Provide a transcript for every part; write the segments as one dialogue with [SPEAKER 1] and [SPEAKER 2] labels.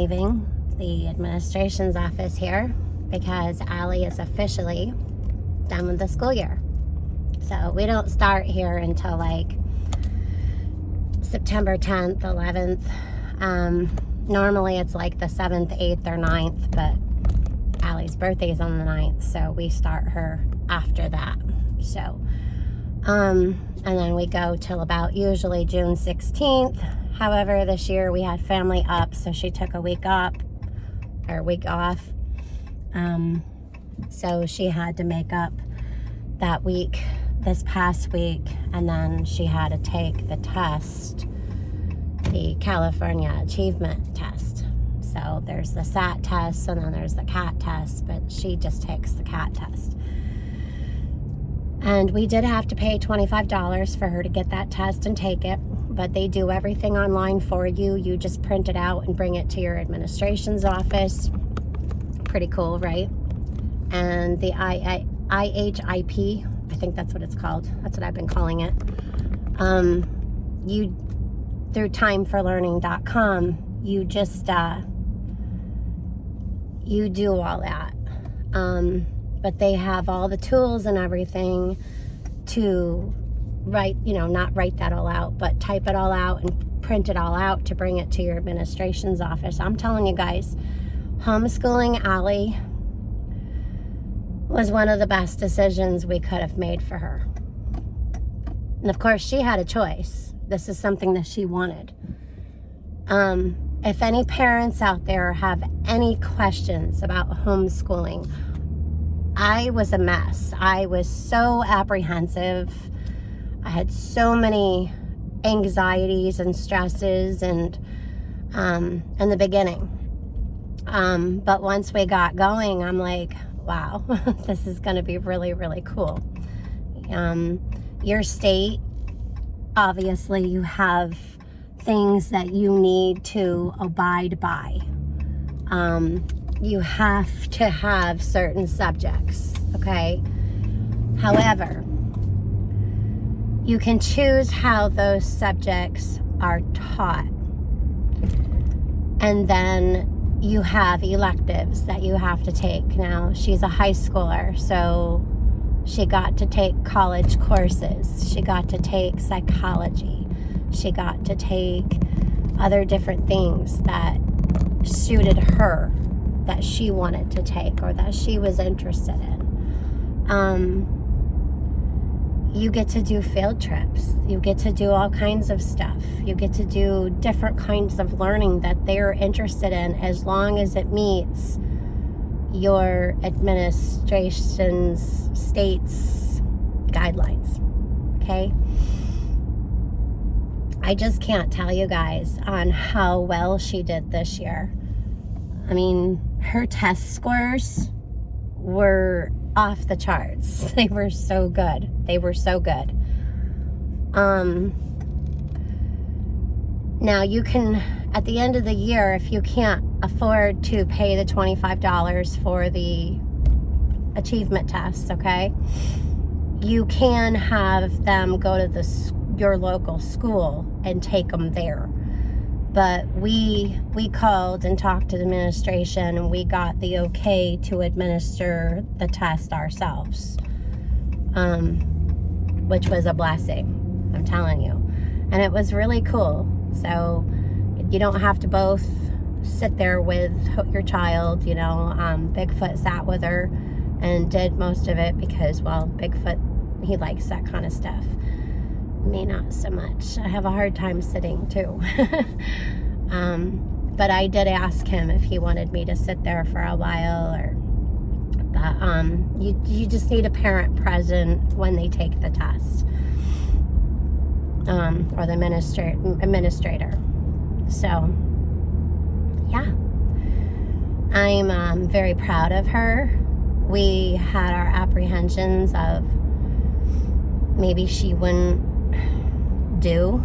[SPEAKER 1] leaving the administration's office here because Allie is officially done with the school year. So we don't start here until like September 10th, 11th. Normally it's like the 7th, 8th, or 9th, but Allie's birthday is on the 9th, so we start her after that. So, and then we go till about usually June 16th. However, this year we had family up, so she took a week off. So she had to make up that week this past week, and then she had to take the test, the California Achievement Test. So there's the SAT test and then there's the CAT test, but she just takes the CAT test. And we did have to pay $25 for her to get that test and take it, but they do everything online for you. You just print it out and bring it to your administration's office. Pretty cool, right? And the IHIP, I think that's what it's called. That's what I've been calling it. You, through timeforlearning.com, you just, you do all that. But they have all the tools and everything to write, not write that all out, but type it all out and print it all out to bring it to your administration's office. I'm telling you guys, homeschooling Allie was one of the best decisions we could have made for her. And of course, she had a choice. This is something that she wanted. If any parents out there have any questions about homeschooling, I was a mess. I was so apprehensive. I had so many anxieties and stresses and in the beginning. But once we got going, I'm like, wow, this is going to be really, really cool. Your state, obviously, you have things that you need to abide by. You have to have certain subjects, okay? However, you can choose how those subjects are taught. And then you have electives that you have to take. Now, she's a high schooler, so she got to take college courses. She got to take psychology. She got to take other different things that suited her, that she wanted to take or that she was interested in. You get to do field trips. You get to do all kinds of stuff. You get to do different kinds of learning that they're interested in, as long as it meets your administration's state's guidelines. Okay? I just can't tell you guys on how well she did this year. I mean, her test scores were off the charts. They were so good. They were so good. Now you can, at the end of the year, if you can't afford to pay the $25 for the achievement test, okay, you can have them go to your local school and take them there. But we called and talked to the administration, and we got the okay to administer the test ourselves, which was a blessing, I'm telling you. And it was really cool. So you don't have to both sit there with your child, Bigfoot sat with her and did most of it because, well, Bigfoot, he likes that kind of stuff. Me, not so much. I have a hard time sitting too. But I did ask him if he wanted me to sit there for a while, but you just need a parent present when they take the test, or the administrator. So yeah, I'm very proud of her. We had our apprehensions of maybe she wouldn't do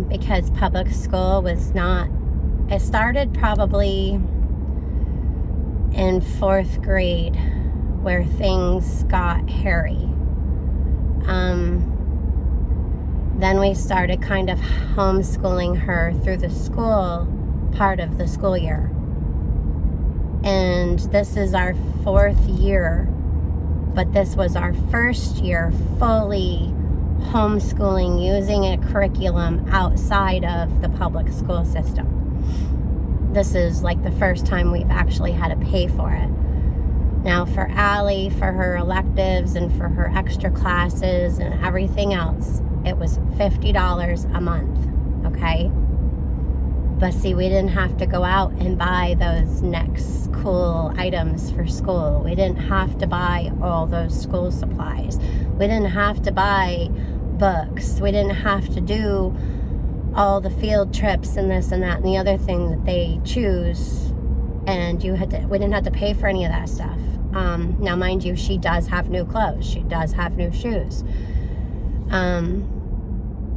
[SPEAKER 1] because public school was not, it started probably in 4th grade where things got hairy. Then we started kind of homeschooling her through the school part of the school year. And this is our 4th year, but this was our first year fully homeschooling, using a curriculum outside of the public school system. This is like the first time we've actually had to pay for it. Now for Allie, for her electives and for her extra classes and everything else, it was $50 a month, okay? But see, we didn't have to go out and buy those next cool items for school. We didn't have to buy all those school supplies. We didn't have to buy books. We didn't have to do all the field trips and this and that and the other thing that they choose. And we didn't have to pay for any of that stuff. Now, mind you, she does have new clothes. She does have new shoes.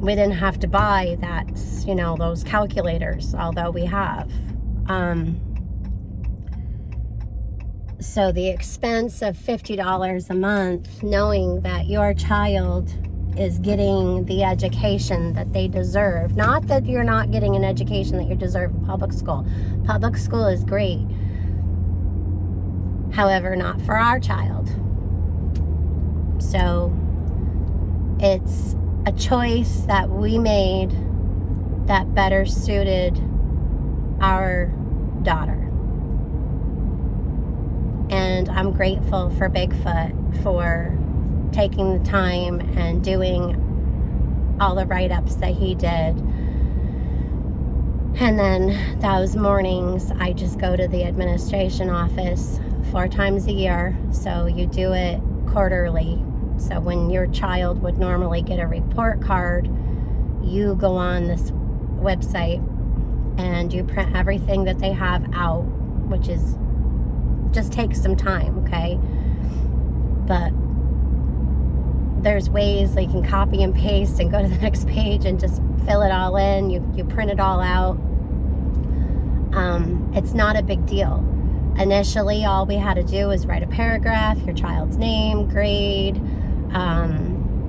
[SPEAKER 1] We didn't have to buy that, those calculators, although we have. So the expense of $50 a month, knowing that your child is getting the education that they deserve. Not that you're not getting an education that you deserve in public school. Public school is great. However, not for our child. So it's a choice that we made that better suited our daughter. And I'm grateful for Bigfoot for taking the time and doing all the write-ups that he did. And then those mornings, I just go to the administration office 4 times a year. So you do it quarterly. So when your child would normally get a report card, you go on this website and you print everything that they have out, which is just takes some time, okay? But there's ways that you can copy and paste and go to the next page and just fill it all in. You print it all out. It's not a big deal. Initially, all we had to do was write a paragraph, your child's name, grade,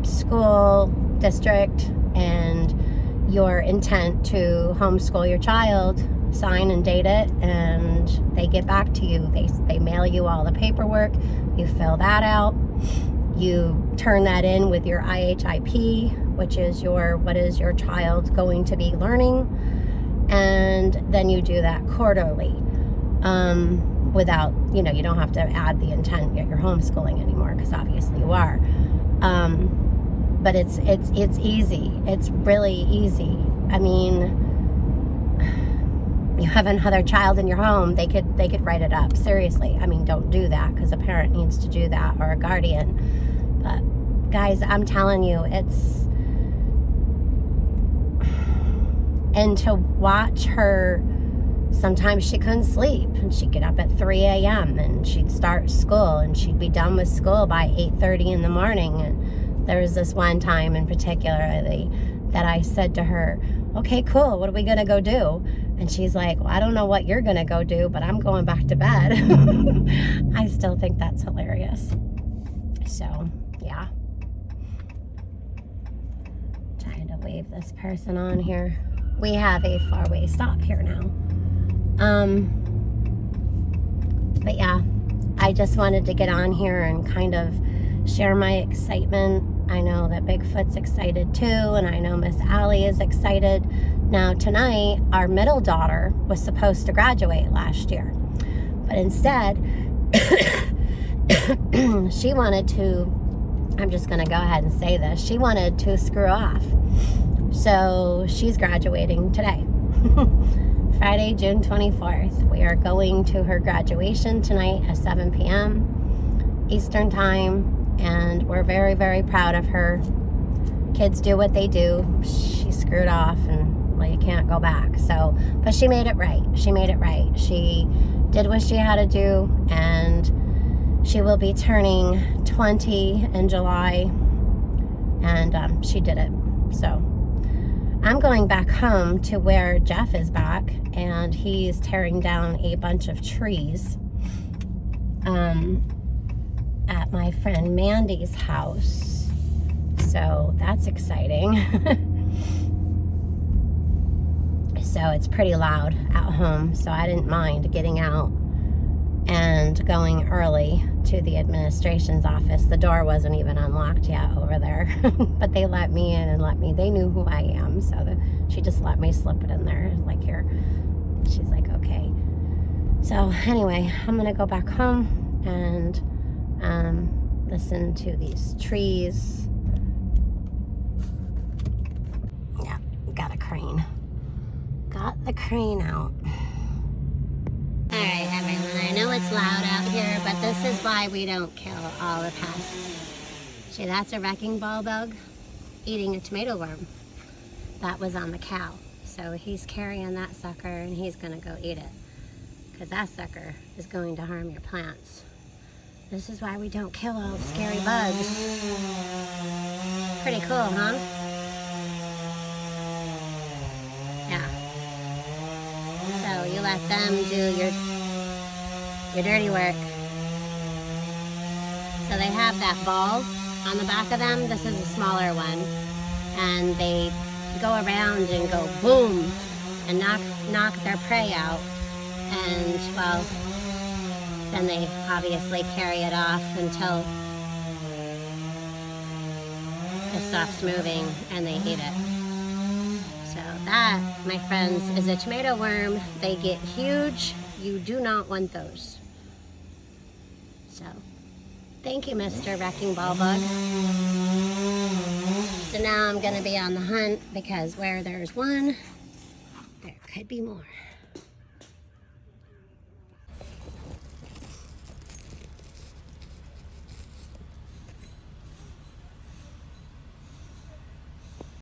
[SPEAKER 1] school, district, and your intent to homeschool your child, sign and date it, and they get back to you. They mail you all the paperwork. You fill that out. You turn that in with your IHIP, which is what is your child going to be learning, and then you do that quarterly. Without, you don't have to add the intent that you're homeschooling anymore, because obviously you are. But it's easy. It's really easy. I mean, you have another child in your home, they could write it up. Seriously. I mean, don't do that, because a parent needs to do that, or a guardian. But guys, I'm telling you, and to watch her, sometimes she couldn't sleep, and she'd get up at 3 a.m. and she'd start school, and she'd be done with school by 8:30 in the morning. And there was this one time in particular that I said to her, okay, cool, what are we gonna go do? And she's like, well, I don't know what you're gonna go do, but I'm going back to bed. I still think that's hilarious. So, yeah. Trying to wave this person on here. We have a four-way stop here now. But yeah, I just wanted to get on here and kind of share my excitement. I know that Bigfoot's excited too, and I know Miss Allie is excited. Now tonight, our middle daughter was supposed to graduate last year, but instead, she wanted to, I'm just gonna go ahead and say this, she wanted to screw off. So she's graduating today. Friday, June 24th. We are going to her graduation tonight at 7 p.m. Eastern Time, and we're very, very proud of her. Kids do what they do. She screwed off, and well, you can't go back. So, but she made it right. She made it right. She did what she had to do, and she will be turning 20 in July, and she did it. So I'm going back home to where Jeff is back, and he's tearing down a bunch of trees at my friend Mandy's house. So that's exciting. So So it's pretty loud at home. So I didn't mind getting out and going early to the administration's office. The door wasn't even unlocked yet over there, but they let me in and they knew who I am. So she just let me slip it in there, like, here. She's like, okay. So anyway, I'm gonna go back home and listen to these trees. Yeah, got a crane. Got the crane out. Alright, everyone, I know it's loud out here, but this is why we don't kill all the pests. See, that's a wrecking ball bug eating a tomato worm that was on the cow. So he's carrying that sucker and he's gonna go eat it, because that sucker is going to harm your plants. This is why we don't kill all the scary bugs. Pretty cool, huh? Yeah. So you let them do your dirty work. So they have that ball on the back of them. This is a smaller one. And they go around and go boom and knock their prey out. And, well, then they obviously carry it off until it stops moving and they eat it. So that, my friends, is a tomato worm. They get huge. You do not want those. So, thank you, Mr. Wrecking Ball Bug. So now I'm going to be on the hunt, because where there's one, there could be more.